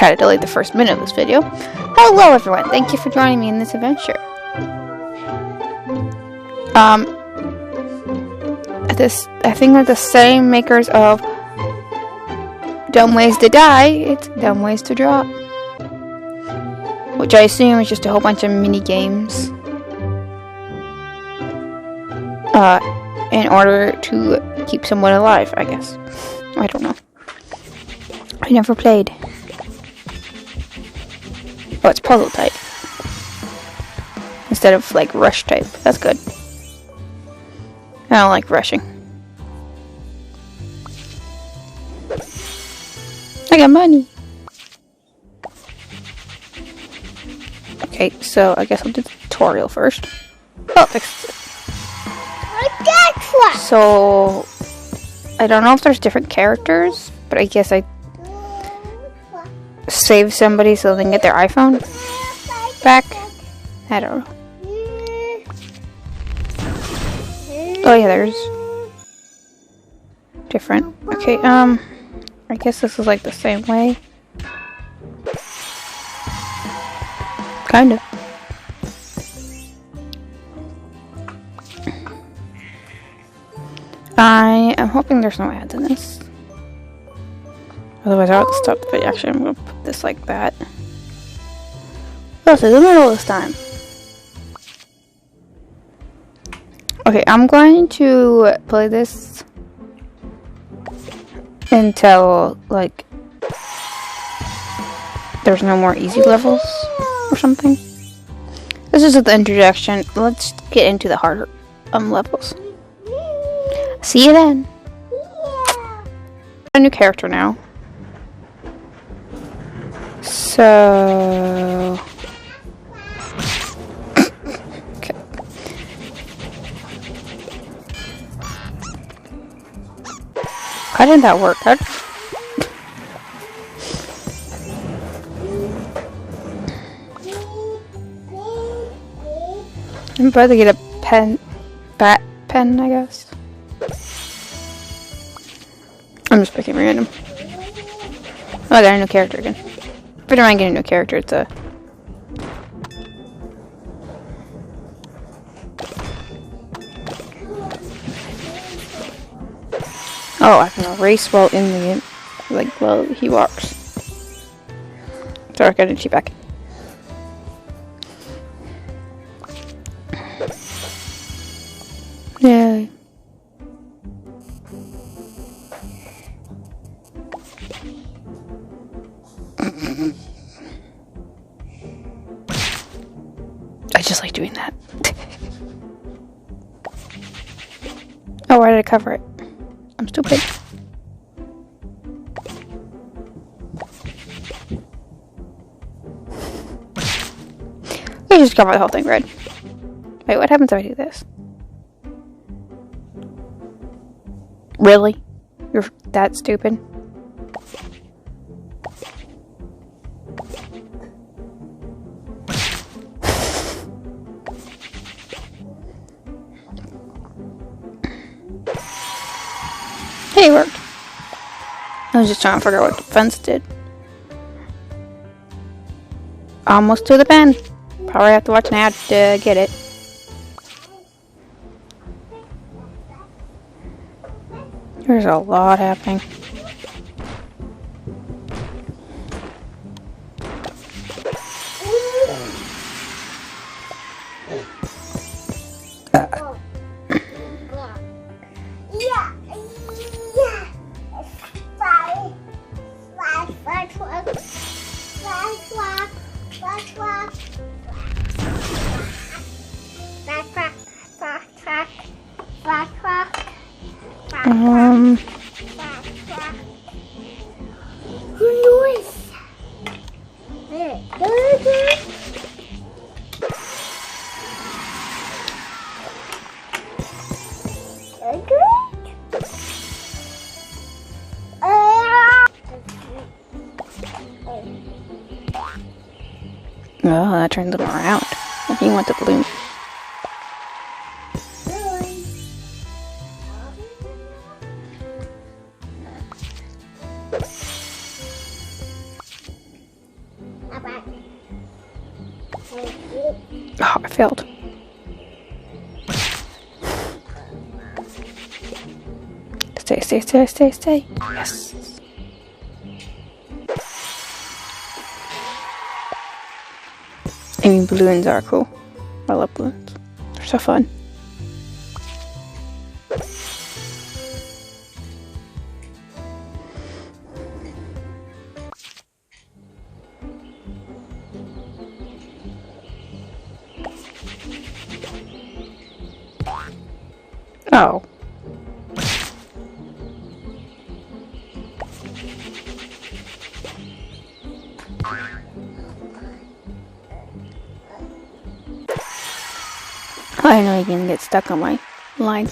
try to delete the first minute of this video. Hello everyone, thank you for joining me in this adventure. I think they're the same makers of Dumb Ways to Die, it's Dumb Ways to Drop. Which I assume is just a whole bunch of mini games. In order to keep someone alive, I guess. I don't know. I never played. Oh, it's puzzle type. Instead of, like, rush type. That's good. I don't like rushing. I got money. Okay, so I guess I'll do the tutorial first. Oh, fixed it. So, I don't know if there's different characters, but I guess I save somebody so they can get their iPhone back. I don't know. Oh yeah, there's different. Okay, I guess this is like the same way. Kind of. I am hoping there's no ads in this. Otherwise I'll have to stop the video. Actually, I'm going to put this like that. Oh, so the middle this time. Okay, I'm going to play this until, like, there's no more easy levels or something. This is the introduction. Let's get into the harder levels. See you then. A new character now. So okay. How did that work? I'm about to get a bat pen, I guess. I'm just picking random. Oh, I got a new character again. If I don't mind getting a new character, it's a... Oh, I can erase while in the game. Like, while he walks. Sorry, I got a cheat back. Yeah. I just like doing that. Oh, why did I cover it? I'm stupid. You just cover the whole thing red. Wait, what happens if I do this? Really? You're that stupid? Hey, it worked. I was just trying to figure out what the fence did. Almost to the pen. Probably have to watch an ad to get it. There's a lot happening. Oh, that turns them around. If you want the balloon. I failed. Stay, stay, stay, stay, stay. Yes. I mean, balloons are cool. I love balloons. They're so fun. Oh. I know you can get stuck on my line.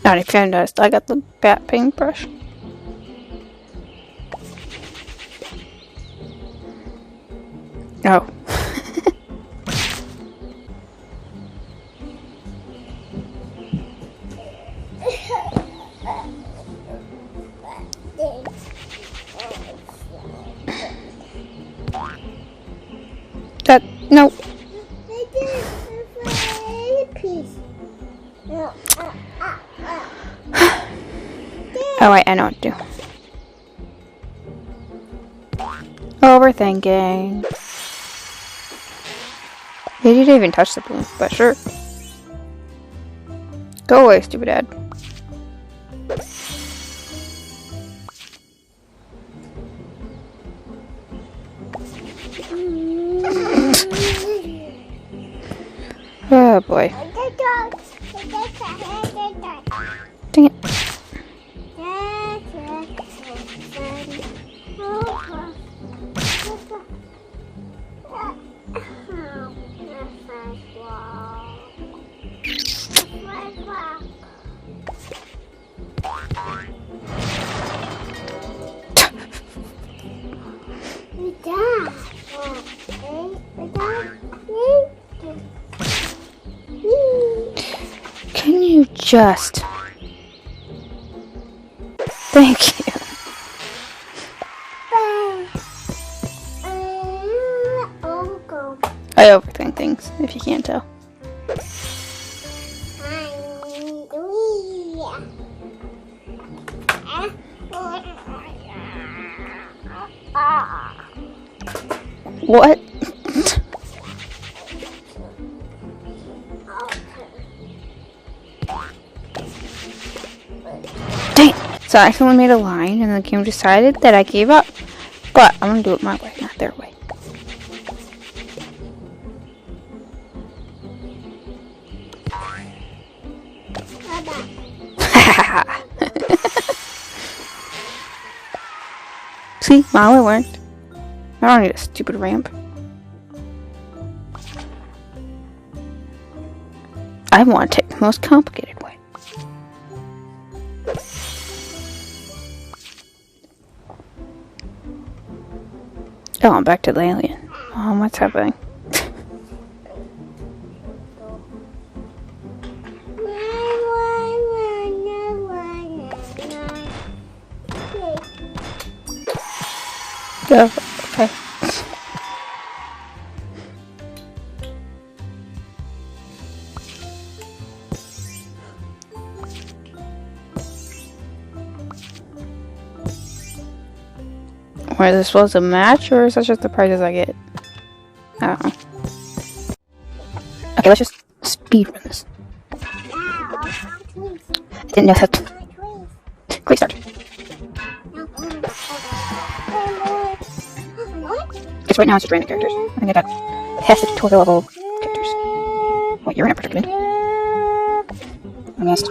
Not if you noticed, I got the bat paintbrush. Oh. That, no. Oh wait, I know what to do. Overthinking. They didn't even touch the balloon, but sure. Go away, stupid ad. Oh boy. Dang it. Can you just... Thank you. I overthink things, if you can't tell. What? Dang it. So I accidentally made a line and the game decided that I gave up. But I'm gonna do it my way, not their way. See, my way worked. I don't need a stupid ramp. I want to take the most complicated way. Oh, I'm back to the alien. Oh, what's happening? Oh, okay. Or is this supposed to match, or is that just the prizes I get? I don't know. Okay, let's just speed run this. I didn't know that. Great start. Because right now it's just random characters. I think I got past the tutorial level characters. What, you're in a predicament? I missed.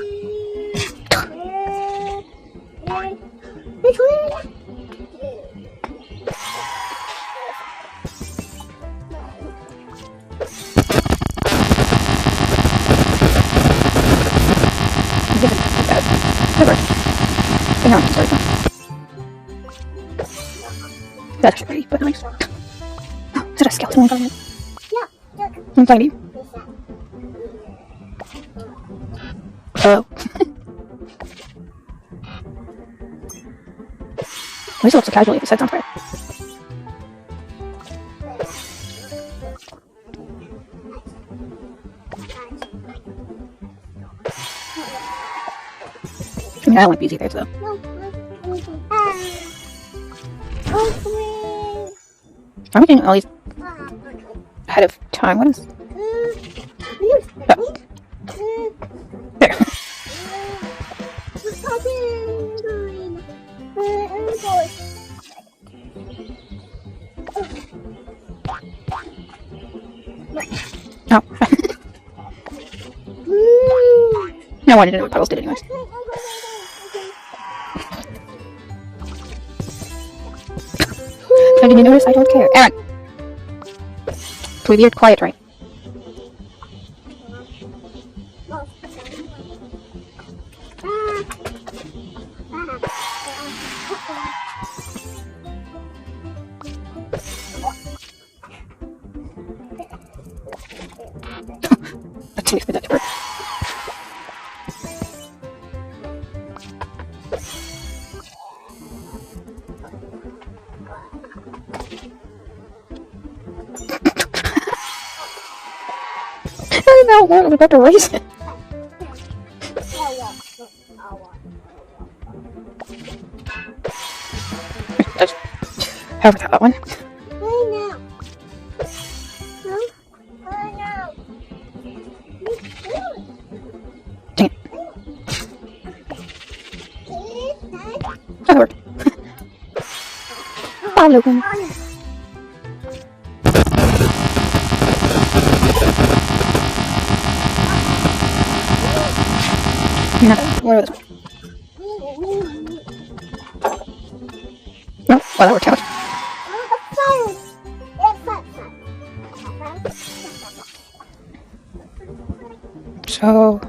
That's pretty, but nice. Oh, is that a skeleton one? Yeah. I'm talking to you. Oh. At least it looks so casually if his head's on fire. I mean, I don't like bees either, so. Are we getting all these ahead of time? What is... Oh. There. Oh. No, I didn't know what puddles did anyways. Did you notice? I don't care. Aaron! Can we be quiet, right? That's too for that to work. I don't know, I'm about to raise it. However, that one. Dang it. That worked. Bye, Logan. No, where was it? No, well, that worked out. So...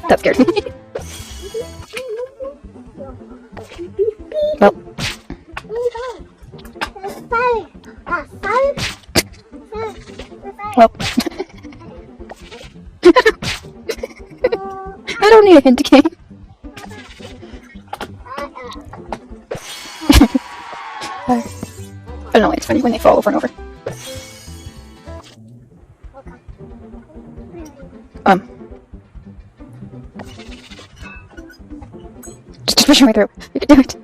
that scared me. Well. Well. I don't need a hint game. I don't know, it's funny when they fall over and over. Just push your way through. You can do it.